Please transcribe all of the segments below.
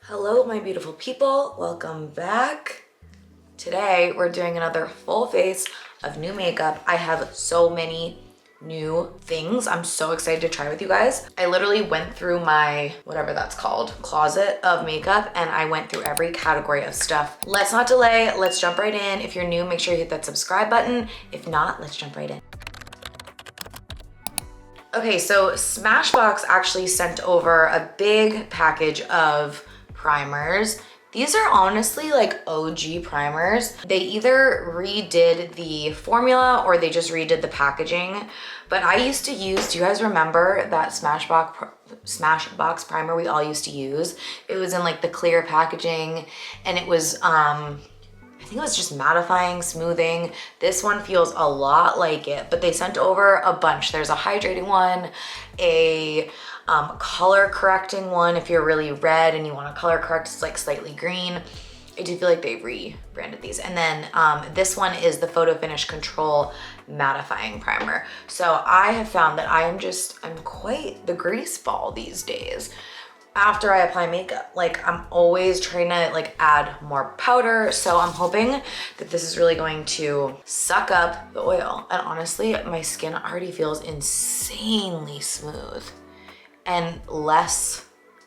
Hello, my beautiful people. Welcome back. Today, we're doing another full face of new makeup. I have so many new things I'm so excited to try with you guys. I literally went through my, whatever that's called, closet of makeup, and I went through every category of stuff. Let's not delay, let's jump right in. If you're new, make sure you hit that subscribe button. If not, let's jump right in. Okay, so Smashbox actually sent over a big package of primers. These are honestly like OG primers. They either redid the formula or they just redid the packaging. But I used to use, do you guys remember that Smashbox primer we all used to use? It was in like the clear packaging and it was, I think it was just mattifying, smoothing. This one feels a lot like it, but they sent over a bunch. There's a hydrating one, a color correcting one. If you're really red and you want to color correct, it's like slightly green. I do feel like they rebranded these. And then this one is the Photo Finish Control Mattifying Primer. So I have found that I'm quite the grease ball these days. After I apply makeup, like I'm always trying to like add more powder. So I'm hoping that this is really going to suck up the oil. And honestly, my skin already feels insanely smooth and less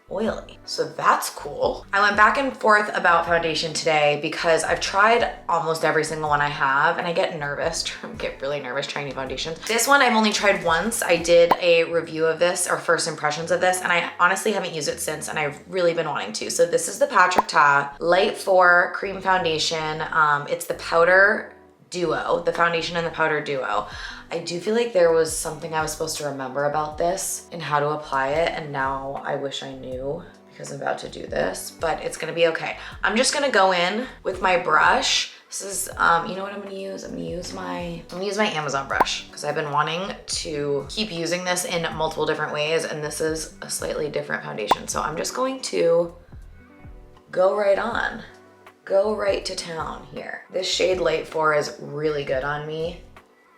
oily. So that's cool. I went back and forth about foundation today because I've tried almost every single one I have and I get really nervous trying new foundations. This one I've only tried once. I did a review of this or first impressions of this and I honestly haven't used it since and I've really been wanting to. So this is the Patrick Ta Light 4 Cream Foundation. It's the powder duo, the foundation and the powder duo. I do feel like there was something I was supposed to remember about this and how to apply it, and now I wish I knew because I'm about to do this, but it's gonna be okay. I'm just gonna go in with my brush. This is, you know what I'm gonna use? I'm gonna use my Amazon brush because I've been wanting to keep using this in multiple different ways, and this is a slightly different foundation. So I'm just going to go right to town here. This shade Light 4 is really good on me.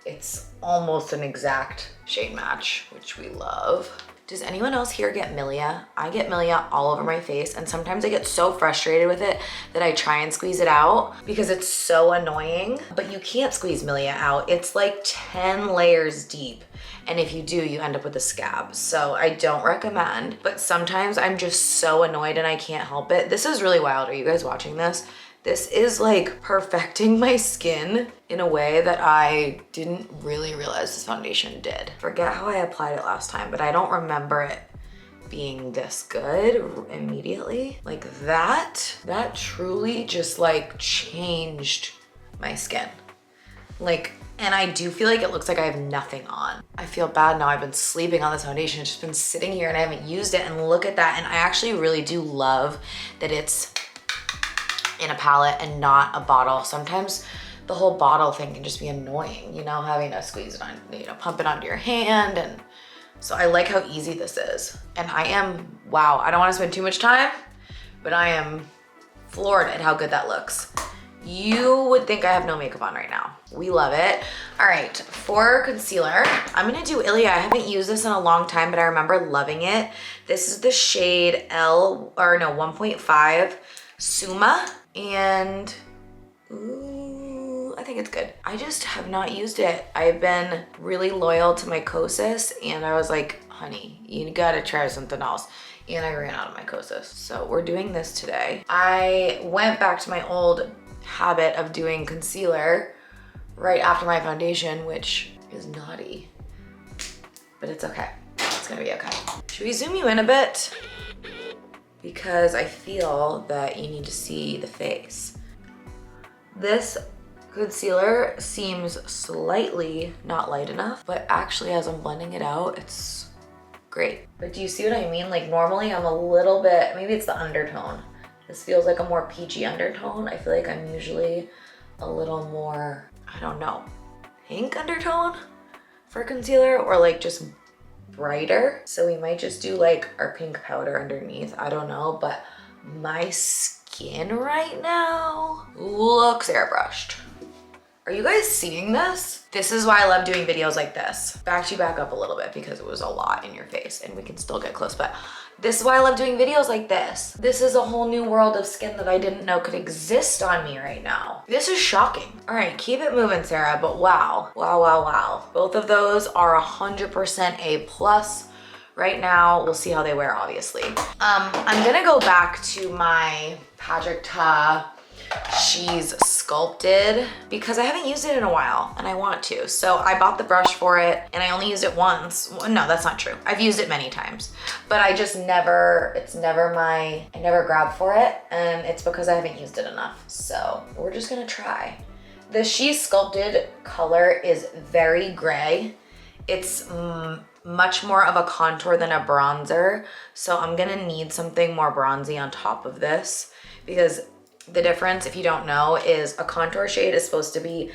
It's almost an exact shade match, which we love. Does anyone else here get milia? I get milia all over my face, and sometimes I get so frustrated with it that I try and squeeze it out because it's so annoying, but you can't squeeze milia out. It's like 10 layers deep. And if you do, you end up with a scab. So I don't recommend, but sometimes I'm just so annoyed and I can't help it. This is really wild. Are you guys watching this? This is like perfecting my skin in a way that I didn't really realize this foundation did. Forget how I applied it last time, but I don't remember it being this good immediately. Like that truly just like changed my skin. Like, and I do feel like it looks like I have nothing on. I feel bad now. I've been sleeping on this foundation. It's just been sitting here and I haven't used it, and look at that. And I actually really do love that it's in a palette and not a bottle. Sometimes the whole bottle thing can just be annoying, you know, having to squeeze it on, you know, pump it onto your hand. And so I like how easy this is. And I am, wow, I don't want to spend too much time, but I am floored at how good that looks. You would think I have no makeup on right now. We love it. All right, for concealer, I'm gonna do Ilia. I haven't used this in a long time, but I remember loving it. This is the shade 1.5 Suma. And ooh, I think it's good. I just have not used it. I've been really loyal to my Kosas, and I was like, honey, you gotta try something else. And I ran out of my Kosas. So we're doing this today. I went back to my old habit of doing concealer right after my foundation, which is naughty, but it's okay. It's gonna be okay. Should we zoom you in a bit? Because I feel that you need to see the face. This concealer seems slightly not light enough, but actually as I'm blending it out, it's great. But do you see what I mean? Like normally I'm a little bit, maybe it's the undertone. This feels like a more peachy undertone. I feel like I'm usually a little more, I don't know, pink undertone for concealer, or like just brighter. So we might just do like our pink powder underneath. I don't know, but my skin right now looks airbrushed. Are you guys seeing this? This is why I love doing videos like this. Backed you back up a little bit because it was a lot in your face and we can still get close, but This is why I love doing videos like this. This is a whole new world of skin that I didn't know could exist on me right now. This is shocking. All right, keep it moving, Sarah, but wow. Wow, wow, wow. Both of those are 100% A+. Right now, we'll see how they wear, obviously. I'm gonna go back to my Patrick Ta She's Sculpted because I haven't used it in a while and I want to. So I bought the brush for it and I only used it once. Well, no, that's not true. I've used it many times, but I just never, I never grab for it, and it's because I haven't used it enough. So we're just gonna try. The She's Sculpted color is very gray. It's much more of a contour than a bronzer. So I'm gonna need something more bronzy on top of this, because the difference, if you don't know, is a contour shade is supposed to be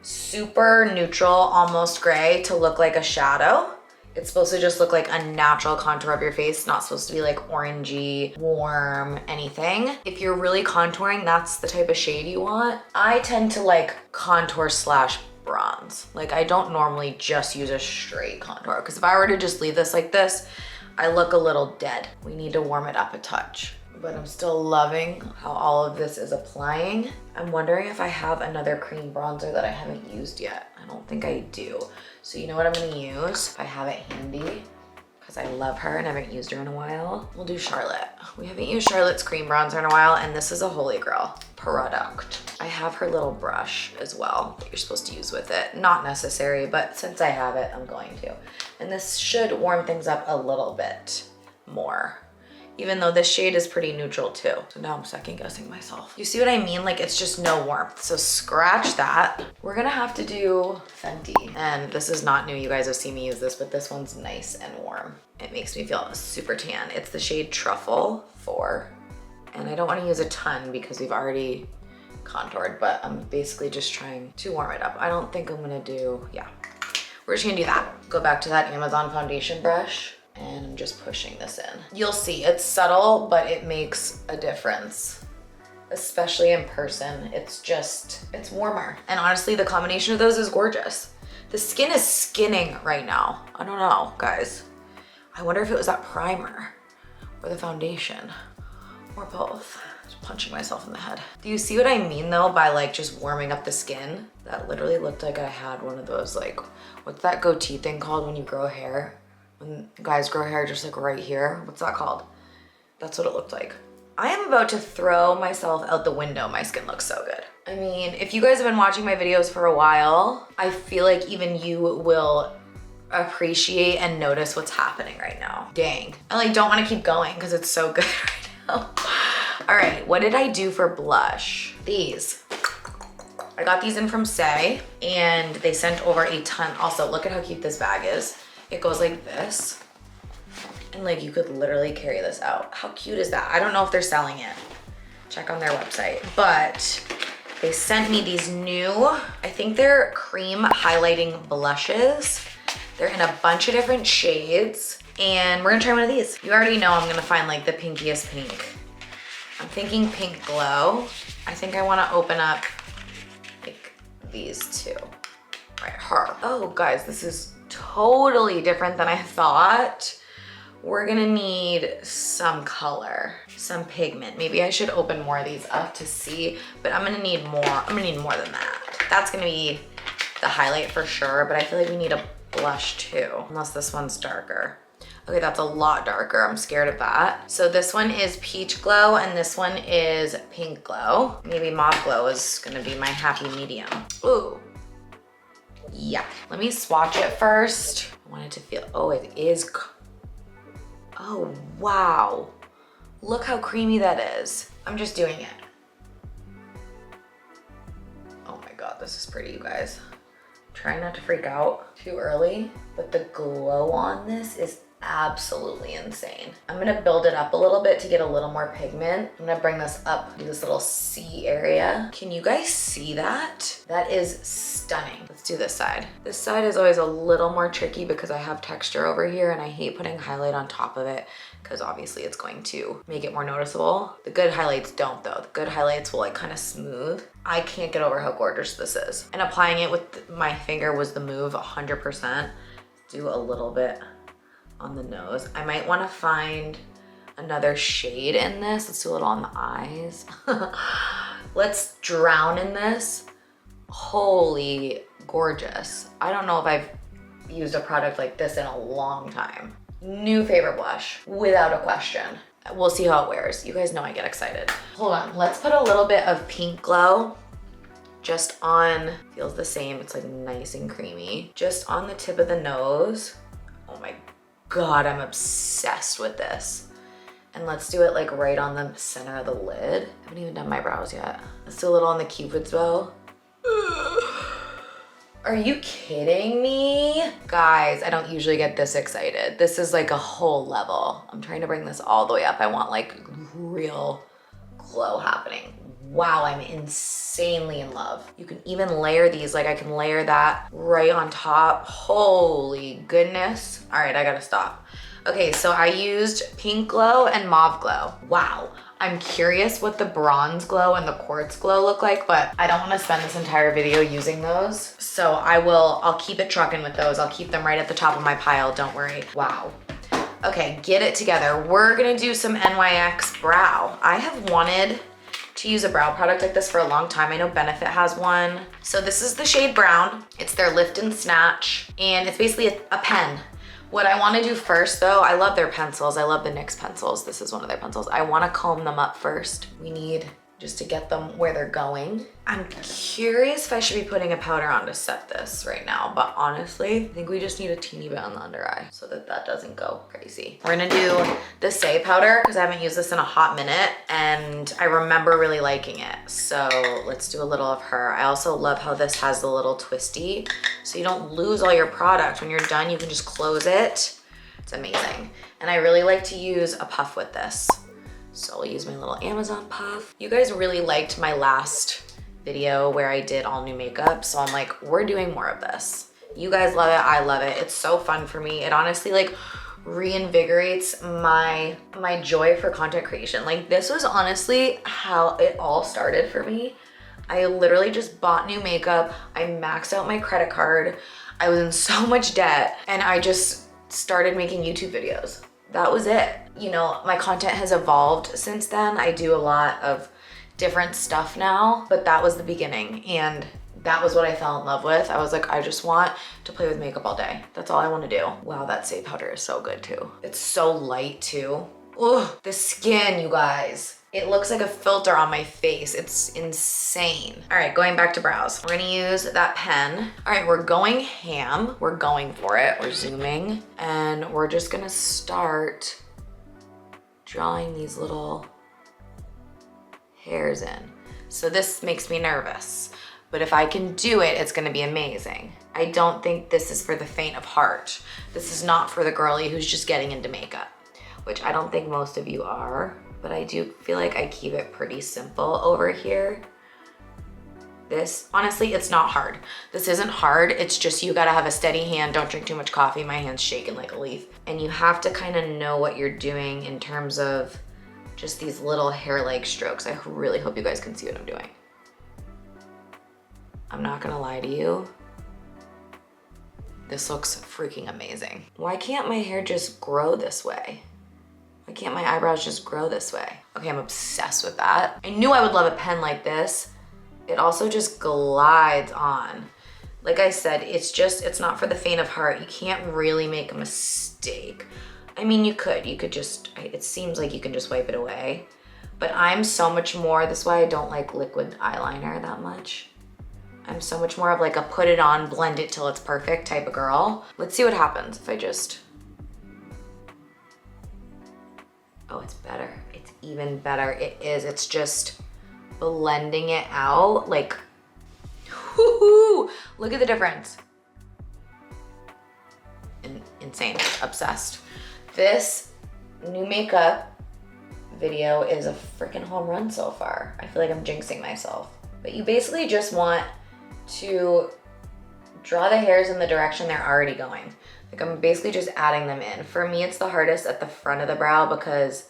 super neutral, almost gray, to look like a shadow. It's supposed to just look like a natural contour of your face, not supposed to be like orangey, warm, anything. If you're really contouring, that's the type of shade you want. I tend to like contour slash bronze. Like, I don't normally just use a straight contour, because if I were to just leave this like this, I look a little dead. We need to warm it up a touch. But I'm still loving how all of this is applying. I'm wondering if I have another cream bronzer that I haven't used yet. I don't think I do. So you know what I'm gonna use, if I have it handy, because I love her and I haven't used her in a while. We'll do Charlotte. We haven't used Charlotte's cream bronzer in a while, and this is a holy grail product. I have her little brush as well that you're supposed to use with it. Not necessary, but since I have it, I'm going to. And this should warm things up a little bit more, even though this shade is pretty neutral too. So now I'm second guessing myself. You see what I mean? Like, it's just no warmth. So scratch that. We're gonna have to do Fenty. And this is not new, you guys have seen me use this, but this one's nice and warm. It makes me feel super tan. It's the shade Truffle 4. And I don't wanna use a ton because we've already contoured, but I'm basically just trying to warm it up. I don't think I'm gonna do, yeah. We're just gonna do that. Go back to that Amazon foundation brush, and I'm just pushing this in. You'll see it's subtle, but it makes a difference, especially in person. It's warmer. And honestly, the combination of those is gorgeous. The skin is skinning right now. I don't know, guys. I wonder if it was that primer or the foundation or both. Just punching myself in the head. Do you see what I mean though by like just warming up the skin? That literally looked like I had one of those, like, what's that goatee thing called when you grow hair? When guys grow hair just like right here, what's that called? That's what it looked like. I am about to throw myself out the window. My skin looks so good. I mean, if you guys have been watching my videos for a while, I feel like even you will appreciate and notice what's happening right now. Dang. I like don't want to keep going because it's so good right now. All right, what did I do for blush? These. I got these in from Say, and they sent over a ton. Also, look at how cute this bag is. It goes like this, and like you could literally carry this out. How cute is that? I don't know if they're selling it. Check on their website. But they sent me these new, I think they're cream highlighting blushes. They're in a bunch of different shades, and we're gonna try one of these. You already know I'm gonna find like the pinkiest pink. I'm thinking Pink Glow. I think I wanna open up like these two. Right, her. Oh guys, this is totally different than I thought. We're gonna need some color, some pigment. Maybe I should open more of these up to see, but I'm gonna need more. I'm gonna need more than that. That's gonna be the highlight for sure, but I feel like we need a blush too, unless this one's darker. Okay, that's a lot darker. I'm scared of that. So this one is Peach Glow and this one is Pink Glow. Maybe Mauve Glow is gonna be my happy medium. Ooh. Yeah, let me swatch it first. I want it to feel, oh, it is, oh, wow. Look how creamy that is. I'm just doing it. Oh my God, this is pretty, you guys. I'm trying not to freak out too early, but the glow on this is absolutely insane. I'm gonna build it up a little bit to get a little more pigment. I'm gonna bring this up to this little C area. Can you guys see that? That is stunning. Let's do this side. This side is always a little more tricky because I have texture over here and I hate putting highlight on top of it because obviously it's going to make it more noticeable. The good highlights don't though. The good highlights will like kind of smooth. I can't get over how gorgeous this is. And applying it with my finger was the move 100%. Do a little bit on the nose. I might want to find another shade in this. Let's do a little on the eyes. Let's drown in this. Holy gorgeous. I don't know if I've used a product like this in a long time. New favorite blush, without a question. We'll see how it wears. You guys know I get excited. Hold on, let's put a little bit of Pink Glow just on, feels the same, it's like nice and creamy. Just on the tip of the nose. Oh my God, I'm obsessed with this. And let's do it like right on the center of the lid. I haven't even done my brows yet. Let's do a little on the Cupid's bow. Are you kidding me? Guys, I don't usually get this excited. This is like a whole level. I'm trying to bring this all the way up. I want like real glow happening. Wow, I'm insanely in love. You can even layer these, like I can layer that right on top. Holy goodness. All right, I gotta stop. Okay, so I used Pink Glow and Mauve Glow. Wow. I'm curious what the Bronze Glow and the Quartz Glow look like, but I don't wanna spend this entire video using those. So I'll keep it trucking with those. I'll keep them right at the top of my pile, don't worry. Wow. Okay, get it together. We're gonna do some NYX brow. I have wanted to use a brow product like this for a long time. I know Benefit has one. So this is the shade Brown. It's their Lift and Snatch, and it's basically a pen. What I wanna do first though, I love their pencils. I love the NYX pencils. This is one of their pencils. I wanna comb them up first. We need just to get them where they're going. I'm curious if I should be putting a powder on to set this right now, but honestly, I think we just need a teeny bit on the under eye so that that doesn't go crazy. We're gonna do the Say powder because I haven't used this in a hot minute and I remember really liking it. So let's do a little of her. I also love how this has the little twisty so you don't lose all your product. When you're done, you can just close it. It's amazing. And I really like to use a puff with this. So I'll use my little Amazon puff. You guys really liked my last video where I did all new makeup. So I'm like, we're doing more of this. You guys love it, I love it. It's so fun for me. It honestly like reinvigorates my joy for content creation. Like this was honestly how it all started for me. I literally just bought new makeup. I maxed out my credit card. I was in so much debt and I just started making YouTube videos. That was it. You know, my content has evolved since then. I do a lot of different stuff now, but that was the beginning and that was what I fell in love with. I was like, I just want to play with makeup all day. That's all I want to do. Wow, that Say powder is so good too. It's so light too. Ugh, the skin, you guys. It looks like a filter on my face. It's insane. All right, going back to brows. We're gonna use that pen. All right, we're going ham. We're going for it. We're zooming. And we're just gonna start drawing these little hairs in. So this makes me nervous. But if I can do it, it's gonna be amazing. I don't think this is for the faint of heart. This is not for the girly who's just getting into makeup, which I don't think most of you are. But I do feel like I keep it pretty simple over here. This, honestly, it's not hard. This isn't hard, it's just you gotta have a steady hand, don't drink too much coffee, my hand's shaking like a leaf. And you have to kind of know what you're doing in terms of just these little hair-like strokes. I really hope you guys can see what I'm doing. I'm not gonna lie to you. This looks freaking amazing. Why can't my hair just grow this way? Why can't my eyebrows just grow this way? Okay, I'm obsessed with that. I knew I would love a pen like this. It also just glides on. Like I said, it's not for the faint of heart. You can't really make a mistake. I mean, you could just, it seems like you can just wipe it away. But I'm so much more, that's why I don't like liquid eyeliner that much. I'm so much more of like a put it on, blend it till it's perfect type of girl. Let's see what happens if I just, oh, it's better. It's even better. It is. It's just blending it out. Like, whoo-hoo, look at the difference. Insane. Obsessed. This new makeup video is a freaking home run so far. I feel like I'm jinxing myself. But you basically just want to draw the hairs in the direction they're already going. Like I'm basically just adding them in. For me, it's the hardest at the front of the brow because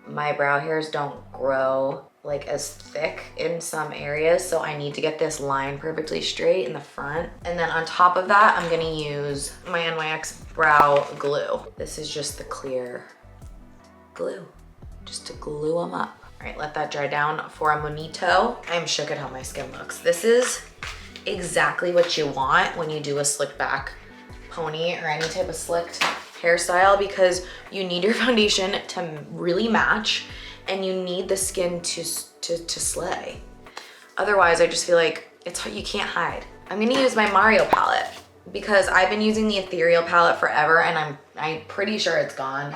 my brow hairs don't grow like as thick in some areas. So I need to get this line perfectly straight in the front. And then on top of that, I'm gonna use my NYX brow glue. This is just the clear glue. just to glue them up. All right, let that dry down for a monito. I'm shook at how my skin looks. This is exactly what you want when you do a slick back pony or any type of slicked hairstyle, because you need your foundation to really match and you need the skin to slay. Otherwise, I just feel like you can't hide. I'm gonna use my Mario palette because I've been using the ethereal palette forever and I'm pretty sure it's gone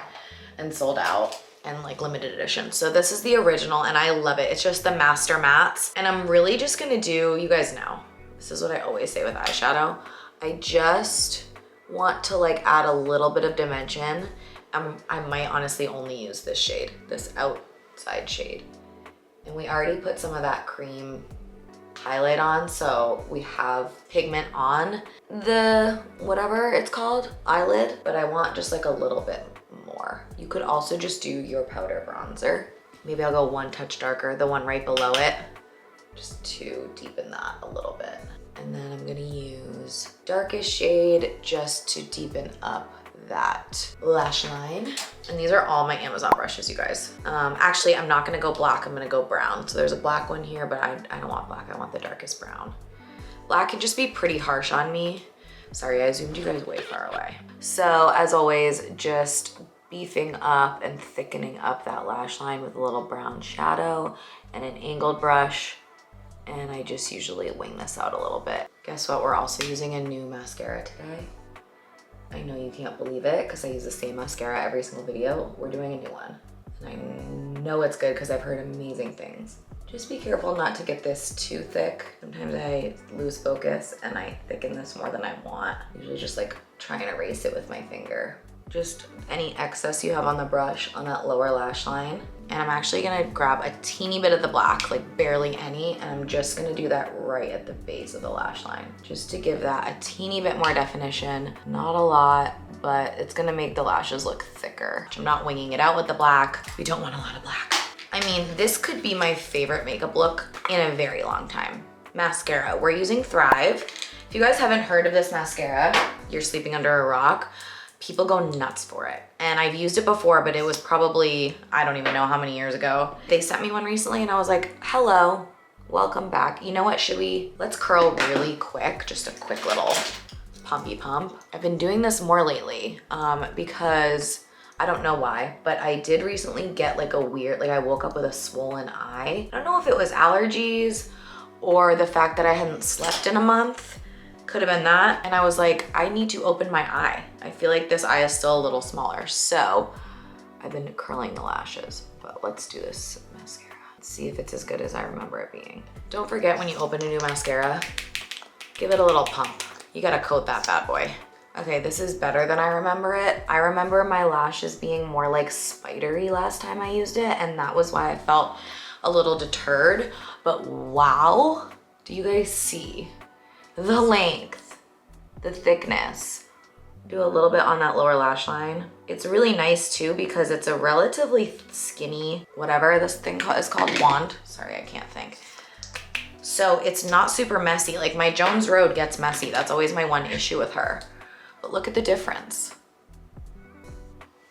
and sold out and like limited edition. So this is the original and I love it. It's just the Master Mattes. And I'm really just gonna do, you guys know, this is what I always say with eyeshadow. I just want to like add a little bit of dimension. I might honestly only use this shade, this outside shade. And we already put some of that cream highlight on, so we have pigment on the, whatever it's called, eyelid, but I want just like a little bit more. You could also just do your powder bronzer. Maybe I'll go one touch darker, the one right below it, just to deepen that a little bit. And then I'm gonna use darkest shade just to deepen up that lash line. And these are all my Amazon brushes, you guys. Actually, I'm not gonna go black, I'm gonna go brown. So there's a black one here, but I don't want black, I want the darkest brown. Black can just be pretty harsh on me. Sorry, I zoomed you guys way far away. So as always, just beefing up and thickening up that lash line with a little brown shadow and an angled brush. And I just usually wing this out a little bit. Guess what? We're also using a new mascara today. I know you can't believe it because I use the same mascara every single video. We're doing a new one. And I know it's good because I've heard amazing things. Just be careful not to get this too thick. Sometimes I lose focus and I thicken this more than I want. Usually just like try and erase it with my finger. Just any excess you have on the brush on that lower lash line. And I'm actually gonna grab a teeny bit of the black, like barely any, and I'm just gonna do that right at the base of the lash line, just to give that a teeny bit more definition. Not a lot, but it's gonna make the lashes look thicker. I'm not winging it out with the black. We don't want a lot of black. I mean, this could be my favorite makeup look in a very long time. Mascara, we're using Thrive. If you guys haven't heard of this mascara, you're sleeping under a rock. People go nuts for it. And I've used it before, but it was probably, I don't even know how many years ago. They sent me one recently and I was like, hello, welcome back. You know what, let's curl really quick, just a quick little pumpy pump. I've been doing this more lately because I don't know why, but I did recently get like a weird, like I woke up with a swollen eye. I don't know if it was allergies or the fact that I hadn't slept in a month. Could have been that. And I was like, I need to open my eye. I feel like this eye is still a little smaller. So I've been curling the lashes, but let's do this mascara. Let's see if it's as good as I remember it being. Don't forget when you open a new mascara, give it a little pump. You gotta coat that bad boy. Okay, this is better than I remember it. I remember my lashes being more like spidery last time I used it, and that was why I felt a little deterred. But wow, do you guys see the length, the thickness? Do a little bit on that lower lash line. It's really nice too because it's a relatively skinny, whatever this thing is called, wand. Sorry, I can't think. So it's not super messy. Like my Jones Road gets messy. That's always my one issue with her. But look at the difference.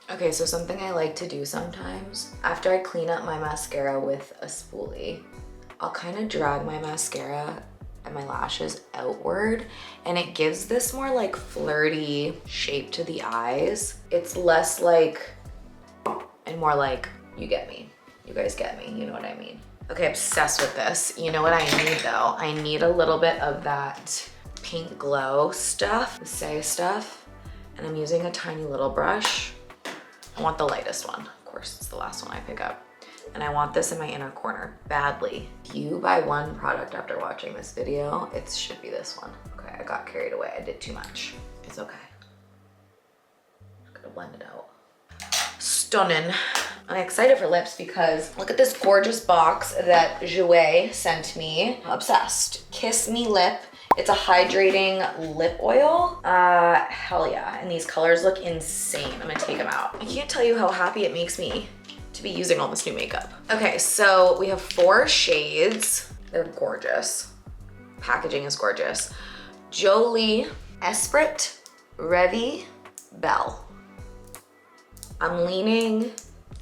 Okay, so something I like to do sometimes, after I clean up my mascara with a spoolie, I'll kind of drag my mascara and my lashes outward, and it gives this more like flirty shape to the eyes. It's less like, and more like, you get me. You guys get me, you know what I mean. Okay, obsessed with this. You know what I need though? I need a little bit of that Pink Glow stuff, the Say stuff, and I'm using a tiny little brush. I want the lightest one. Of course, it's the last one I pick up. And I want this in my inner corner badly. If you buy one product after watching this video, it should be this one. Okay, I got carried away. I did too much. It's okay. I'm gonna blend it out. Stunning. I'm excited for lips because look at this gorgeous box that Jouer sent me. I'm obsessed. Kiss Me Lip. It's a hydrating lip oil. Hell yeah. And these colors look insane. I'm gonna take them out. I can't tell you how happy it makes me to be using all this new makeup. Okay, so we have 4 shades. They're gorgeous. Packaging is gorgeous. Jolie, Esprit, Revi, Belle. I'm leaning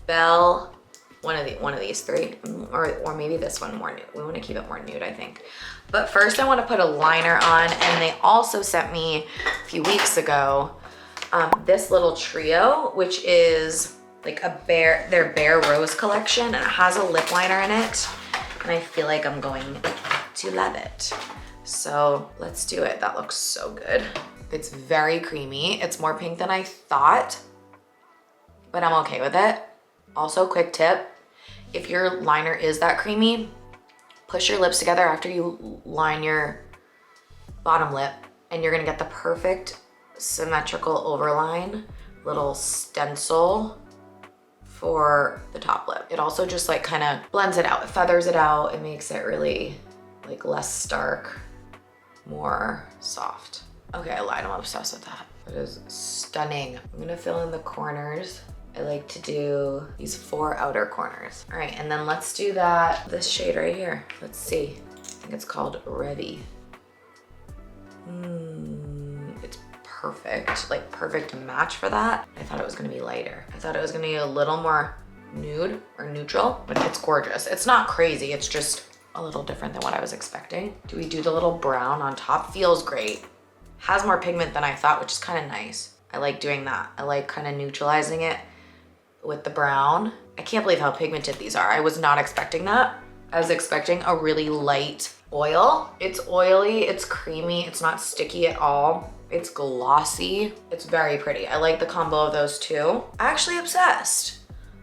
Belle One of these three, or maybe this one more nude. We want to keep it more nude, I think. But first I want to put a liner on, and they also sent me a few weeks ago this little trio, which is like their Bare Rose collection, and it has a lip liner in it, and I feel like I'm going to love it. So let's do it. That looks so good. It's very creamy. It's more pink than I thought, but I'm okay with it. Also, quick tip, if your liner is that creamy, push your lips together after you line your bottom lip, and you're gonna get the perfect symmetrical overline, little stencil for the top lip. It also just like kind of blends it out. It feathers it out. It makes it really like less stark, more soft. Okay, I lied, I'm obsessed with that. It is stunning. I'm gonna fill in the corners. I like to do these 4 outer corners. All right, and then let's do this shade right here. Let's see. I think it's called Revy. It's perfect, like perfect match for that. I thought it was gonna be lighter. I thought it was gonna be a little more nude or neutral, but it's gorgeous. It's not crazy, it's just a little different than what I was expecting. Do we do the little brown on top? Feels great. Has more pigment than I thought, which is kind of nice. I like doing that. I like kind of neutralizing it with the brown. I can't believe how pigmented these are. I was not expecting that. I was expecting a really light oil. It's oily, it's creamy, it's not sticky at all. It's glossy, it's very pretty. I like the combo of those two. Actually obsessed.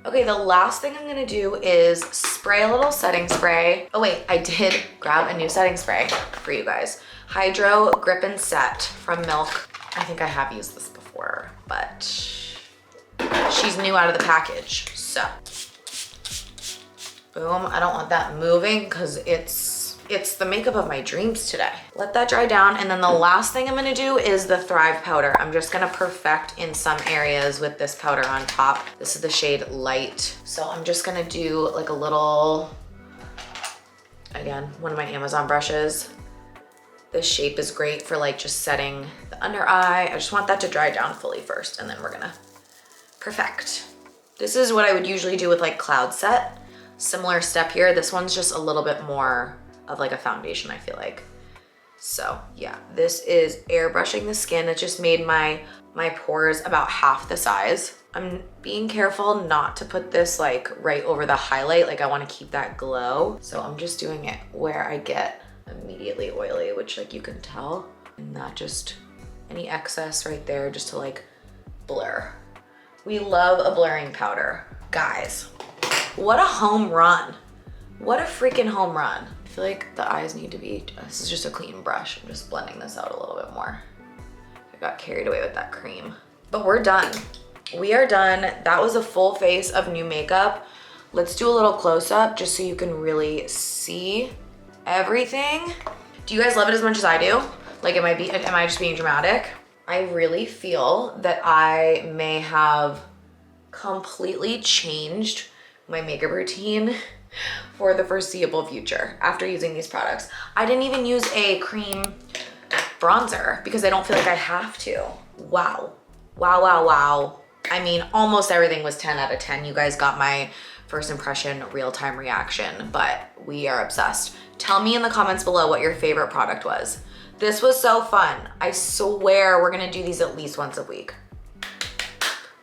Okay, the last thing I'm gonna do is spray a little setting spray. Oh wait, I did grab a new setting spray for you guys. Hydro Grip and Set from Milk. I think I have used this before, but she's new out of the package, so. Boom, I don't want that moving because it's the makeup of my dreams today. Let that dry down, and then the last thing I'm gonna do is the Thrive powder. I'm just gonna perfect in some areas with this powder on top. This is the shade Light. So I'm just gonna do like a little, again, one of my Amazon brushes. This shape is great for like just setting the under eye. I just want that to dry down fully first, and then we're gonna perfect. This is what I would usually do with like Cloud Set. Similar step here. This one's just a little bit more of like a foundation, I feel like. So yeah, this is airbrushing the skin. It just made my pores about half the size. I'm being careful not to put this like right over the highlight. Like I want to keep that glow. So I'm just doing it where I get immediately oily, which like you can tell, and not just any excess right there, just to like blur. We love a blurring powder. Guys, what a home run. What a freaking home run. I feel like the eyes need to be, this is just a clean brush. I'm just blending this out a little bit more. I got carried away with that cream. But we're done. We are done. That was a full face of new makeup. Let's do a little close up just so you can really see everything. Do you guys love it as much as I do? Like, am I just being dramatic? I really feel that I may have completely changed my makeup routine for the foreseeable future after using these products. I didn't even use a cream bronzer because I don't feel like I have to. Wow. Wow, wow, wow. I mean, almost everything was 10 out of 10. You guys got my first impression real-time reaction, but we are obsessed. Tell me in the comments below what your favorite product was. This was so fun. I swear we're gonna do these at least once a week.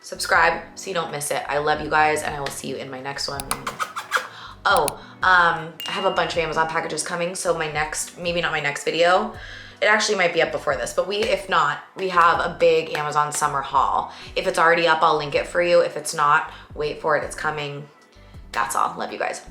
Subscribe so you don't miss it. I love you guys, and I will see you in my next one. Oh, I have a bunch of Amazon packages coming, so my next, maybe not my next video, it actually might be up before this, but if not, we have a big Amazon summer haul. If it's already up, I'll link it for you. If it's not, wait for it, it's coming. That's all. Love you guys.